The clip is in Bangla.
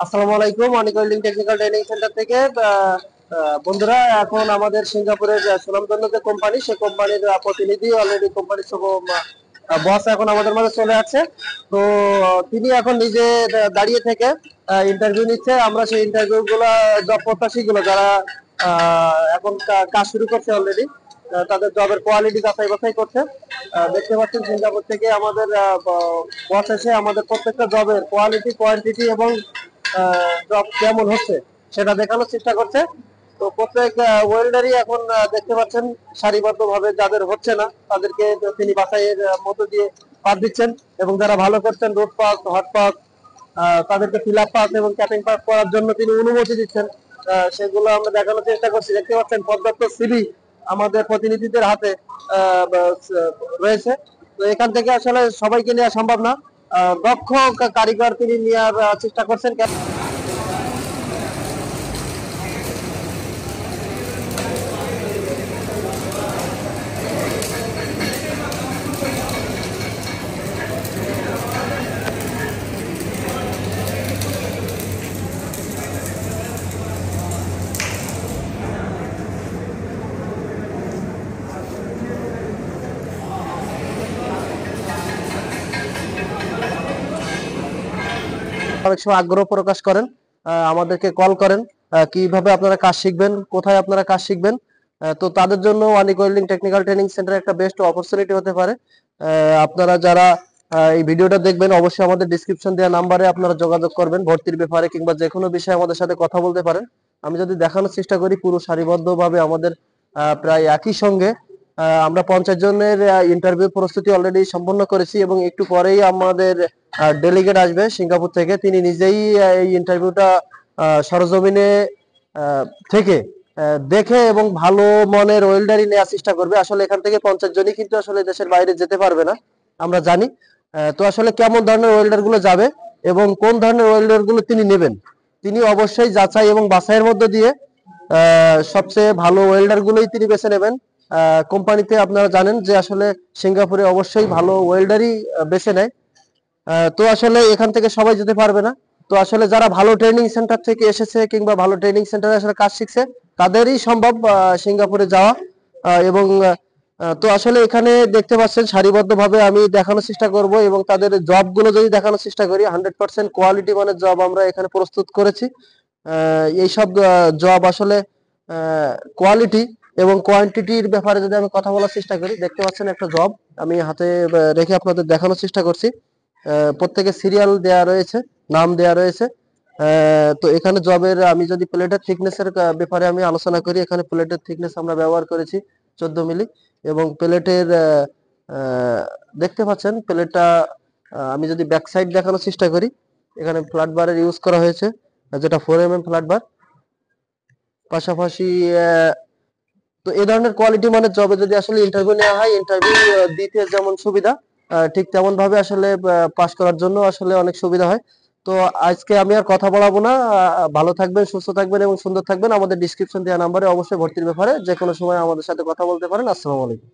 আসসালামু আলাইকুম, অনিক ওয়েল্ডিং টেকনিক্যাল ট্রেনিং সেন্টার থেকে বন্ধুরা, এখন আমাদের সিঙ্গাপুরের সুনামধন্য যে কোম্পানি, সেই কোম্পানির প্রতিনিধি অলরেডি কোম্পানির সব বস এখন আমাদের মাঝে চলে আসছে। তো তিনি এখন নিজে দাঁড়িয়ে থেকে ইন্টারভিউ নিচ্ছে। আমরা সেই ইন্টারভিউ গুলা, জব প্রত্যাশী গুলো যারা এখন কাজ শুরু করছে অলরেডি, তাদের জবের কোয়ালিটি যাচাই বাছাই করছে। দেখতে পাচ্ছেন সিঙ্গাপুর থেকে আমাদের বস এসে আমাদের প্রত্যেকটা জবের কোয়ালিটি, কোয়ান্টিটি এবং জব কেমন হচ্ছে সেটা দেখানোর চেষ্টা করছে। তো প্রত্যেক ওয়েল্ডারই এখন দেখতে পাচ্ছেন সারিবদ্ধ ভাবে, যাদের হচ্ছে না তাদেরকে তিনি বাছাইয়ের মধ্য দিয়ে পাস দিচ্ছেন, এবং যারা ভালো করছেন রোড পাস, হট পাস, তাদেরকে ফিল আপ পাস এবং ক্যাপিং পাস করার জন্য তিনি অনুমতি দিচ্ছেন। সেগুলো আমরা দেখানোর চেষ্টা করছি। দেখতে পাচ্ছেন পর্যাপ্ত সিভি আমাদের প্রতিনিধিদের হাতে রয়েছে। তো এখান থেকে আসলে সবাইকে নেওয়া সম্ভব না, দক্ষ কারিগর তিনি নেওয়ার চেষ্টা করছেন। অনেক সময় আগ্রহ প্রকাশ করেন, আমাদেরকে কল করেন কিভাবে আপনারা কাজ শিখবেন, কোথায় আপনারা কাজ শিখবেন। তো তাদের জন্য অনিক ওয়েল্ডিং টেকনিক্যাল ট্রেনিং সেন্টার একটা বেস্ট অপরচুনিটি হতে পারে। আপনারা যারা এই ভিডিওটা দেখবেন, অবশ্যই আমাদের ডিসক্রিপশন দেওয়া নাম্বারে আপনারা যোগাযোগ করবেন ভর্তির ব্যাপারে, কিংবা যে কোনো বিষয়ে আমাদের সাথে কথা বলতে পারেন। আমি যদি দেখানোর চেষ্টা করি, পুরো সারিবদ্ধভাবে আমাদের প্রায় একই সঙ্গে আমরা 50 জনের ইন্টারভিউ প্রস্তুতি অলরেডি সম্পন্ন করেছি, এবং একটু পরেই আমাদের ডেলিগেট আসবে সিঙ্গাপুর থেকে। তিনি নিজেই এই ইন্টারভিউটা সরজমিনে থেকে দেখে এবং ভালো মনের ওয়েল্ডারই নেওয়ার চেষ্টা করবে। আসলে এখান থেকে 50 জনই কিন্তু আসলে দেশের বাইরে যেতে পারবে না, আমরা জানি। তো আসলে কেমন ধরনের ওয়েল্ডার গুলো যাবে এবং কোন ধরনের ওয়েল্ডার গুলো তিনি নেবেন, তিনি অবশ্যই যাচাই এবং বাছাইয়ের মধ্যে দিয়ে সবচেয়ে ভালো ওয়েল্ডার গুলোই তিনি বেছে নেবেন। কোম্পানিতে আপনারা জানেন যে আসলে সিঙ্গাপুরে অবশ্যই ভালো ওয়েল্ডারই বেছে নেয়। তো আসলে এখান থেকে সবাই যেতে পারবে না। তো আসলে যারা ভালো ট্রেনিং সেন্টার থেকে এসেছে কিংবা ভালো ট্রেনিং সেন্টারে আসলে কাজ শিখছে, তাদেরই সম্ভব সিঙ্গাপুরে যাওয়া। এবং তো আসলে এখানে দেখতে পাচ্ছেন সারিবদ্ধভাবে আমি দেখানোর চেষ্টা করব, এবং তাদের জব গুলো যদি দেখানোর চেষ্টা করি, 100% কোয়ালিটি মানের জব আমরা এখানে প্রস্তুত করেছি। এইসব জব আসলে কোয়ালিটি এবং কোয়ান্টিটির ব্যাপারে যদি আমি কথা বলার চেষ্টা করি, দেখতে পাচ্ছেন একটা জব আমি হাতে রেখে আপনাদের দেখানোর চেষ্টা করছি। প্রত্যেকের সিরিয়াল দেয়া রয়েছে, নাম দেয়া রয়েছে। তো এখানে জবের আমি যদি প্লেটের থিকনেসের ব্যাপারে আমি আলোচনা করি, এখানে প্লেটের থিকনেস আমরা ব্যবহার করেছি 14 মিলি, এবং প্লেটের দেখতে পাচ্ছেন প্লেটটা আমি যদি ব্যাক সাইড দেখানোর চেষ্টা করি, এখানে ফ্ল্যাট বারের ইউজ করা হয়েছে, যেটা 4mm ফ্ল্যাট বার। পাশাপাশি তো এই ধরনের কোয়ালিটি মানের জবে যদি আসলে ইন্টারভিউ নেওয়া হয়, ইন্টারভিউ দিতে যেমন সুবিধা, ঠিক তেমন ভাবে আসলে পাস করার জন্য আসলে অনেক সুবিধা হয়। তো আজকে আমি আর কথা বলাবো না। ভালো থাকবেন, সুস্থ থাকবেন এবং সুন্দর থাকবেন। আমাদের ডিসক্রিপশন দেওয়া নাম্বারে অবশ্যই ভর্তির ব্যাপারে যে কোনো সময় আমাদের সাথে কথা বলতে পারেন। আসসালামু আলাইকুম।